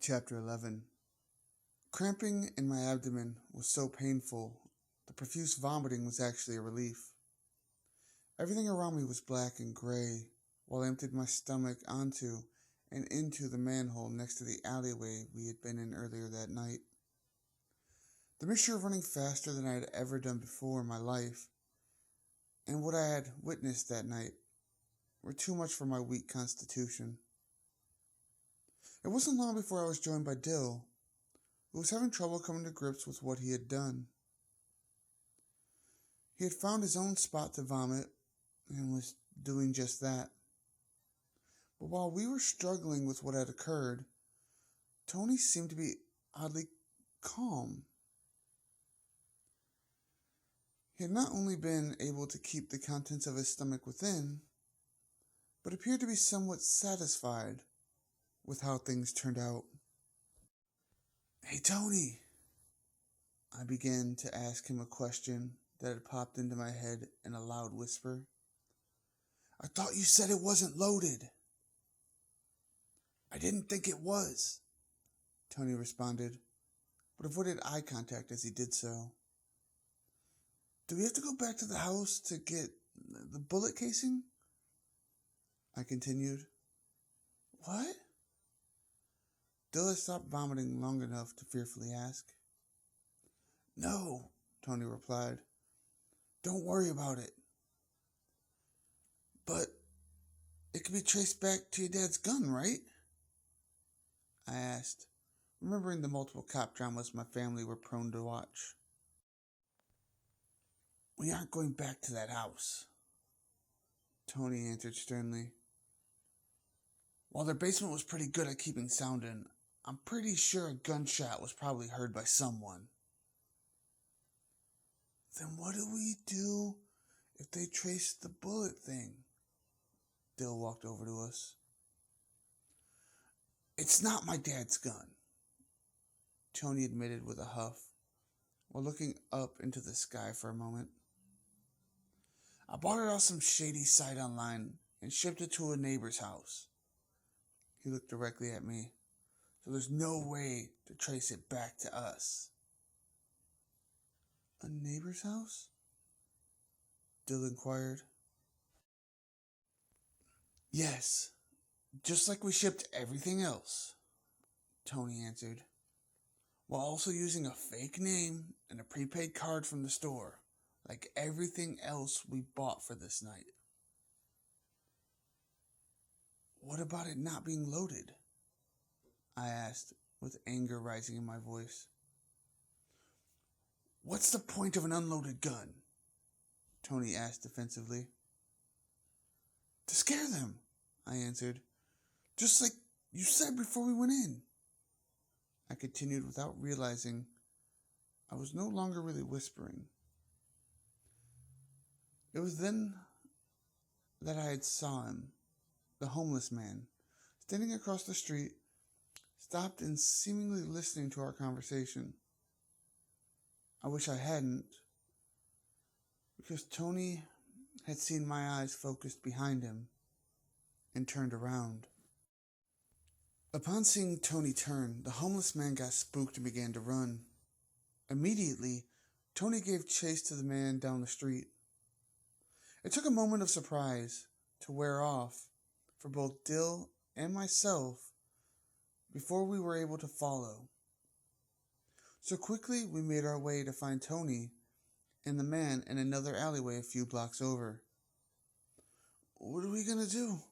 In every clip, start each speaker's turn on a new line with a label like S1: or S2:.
S1: Chapter 11. Cramping in my abdomen was so painful, the profuse vomiting was actually a relief. Everything around me was black and gray, while I emptied my stomach onto and into the manhole next to the alleyway we had been in earlier that night. The mixture of running faster than I had ever done before in my life, and what I had witnessed that night, were too much for my weak constitution. It wasn't long before I was joined by Dill, who was having trouble coming to grips with what he had done. He had found his own spot to vomit and was doing just that. But while we were struggling with what had occurred, Tony seemed to be oddly calm. He had not only been able to keep the contents of his stomach within, but appeared to be somewhat satisfied with how things turned out. "Hey, Tony," I began to ask him a question that had popped into my head in a loud whisper. "I thought you said it wasn't loaded." "I didn't think it was," Tony responded, but avoided eye contact as he did so. "Do we have to go back to the house to get the bullet casing?" I continued. "What?" Dill had stopped vomiting long enough to fearfully ask. "No," Tony replied. "Don't worry about it." "But it could be traced back to your dad's gun, right?" I asked, remembering the multiple cop dramas my family were prone to watch. "We aren't going back to that house," Tony answered sternly. "While their basement was pretty good at keeping sound in, I'm pretty sure a gunshot was probably heard by someone." "Then what do we do if they trace the bullet thing?" Dill walked over to us. "It's not my dad's gun," Tony admitted with a huff, while looking up into the sky for a moment. "I bought it off some shady site online and shipped it to a neighbor's house." He looked directly at me. "So there's no way to trace it back to us." "A neighbor's house?" Dill inquired. "Yes, just like we shipped everything else," Tony answered, "while also using a fake name and a prepaid card from the store, like everything else we bought for this night." "What about it not being loaded?" I asked, with anger rising in my voice. "What's the point of an unloaded gun?" Tony asked defensively. "To scare them," I answered. "Just like you said before we went in." I continued without realizing I was no longer really whispering. It was then that I had saw him, the homeless man, standing across the street, stopped and seemingly listening to our conversation. I wish I hadn't, because Tony had seen my eyes focused behind him and turned around. Upon seeing Tony turn, the homeless man got spooked and began to run. Immediately, Tony gave chase to the man down the street. It took a moment of surprise to wear off for both Dill and myself before we were able to follow. So quickly we made our way to find Tony and the man in another alleyway a few blocks over. "What are we going to do?"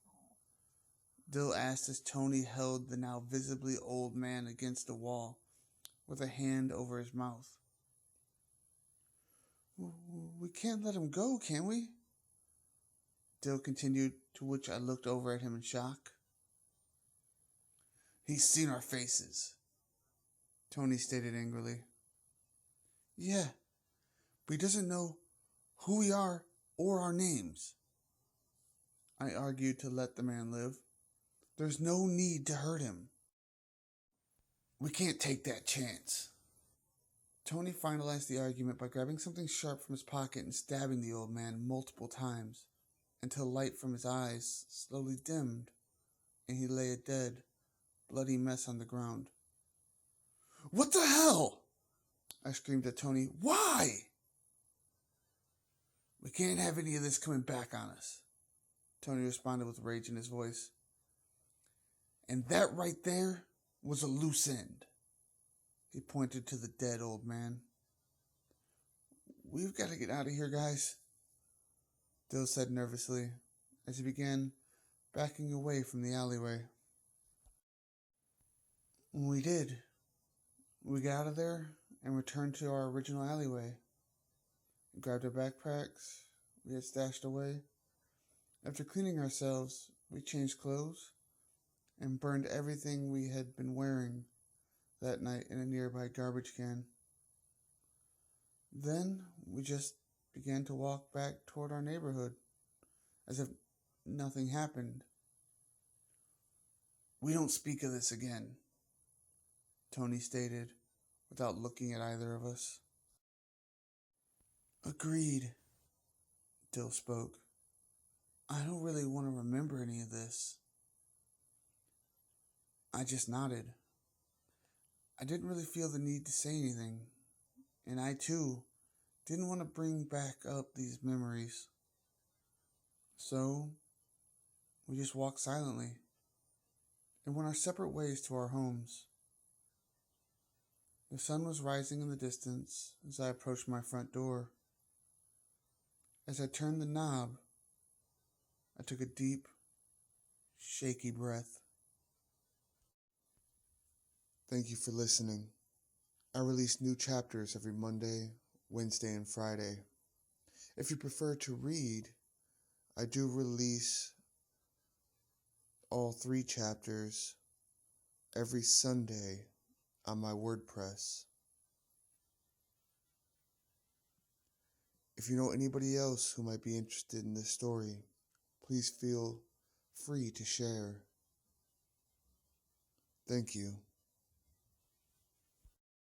S1: Dill asked as Tony held the now visibly old man against the wall with a hand over his mouth. "We can't let him go, can we?" Dill continued, to which I looked over at him in shock. "He's seen our faces," Tony stated angrily. "Yeah, but he doesn't know who we are or our names," I argued to let the man live. "There's no need to hurt him." "We can't take that chance." Tony finalized the argument by grabbing something sharp from his pocket and stabbing the old man multiple times, until light from his eyes slowly dimmed, and he lay a dead, bloody mess on the ground. What the hell? I screamed at Tony. Why? We can't have any of this coming back on us, Tony responded with rage in his voice. And that right there was a loose end. He pointed to the dead old man. We've got to get out of here, guys, Dill said nervously as he began backing away from the alleyway. When we did, we got out of there and returned to our original alleyway. We grabbed our backpacks we had stashed away. After cleaning ourselves, we changed clothes and burned everything we had been wearing that night in a nearby garbage can. Then we just began to walk back toward our neighborhood as if nothing happened. We don't speak of this again, Tony stated without looking at either of us. Agreed, Dill spoke. I don't really want to remember any of this. I just nodded. I didn't really feel the need to say anything, and I too didn't want to bring back up these memories. So we just walked silently and went our separate ways to our homes. The sun was rising in the distance as I approached my front door. As I turned the knob, I took a deep, shaky breath. Thank you for listening. I release new chapters every Monday, Wednesday, and Friday. If you prefer to read, I do release all 3 chapters every Sunday on my Wordpress. If you know anybody else who might be interested in this story, please feel free to share. Thank you.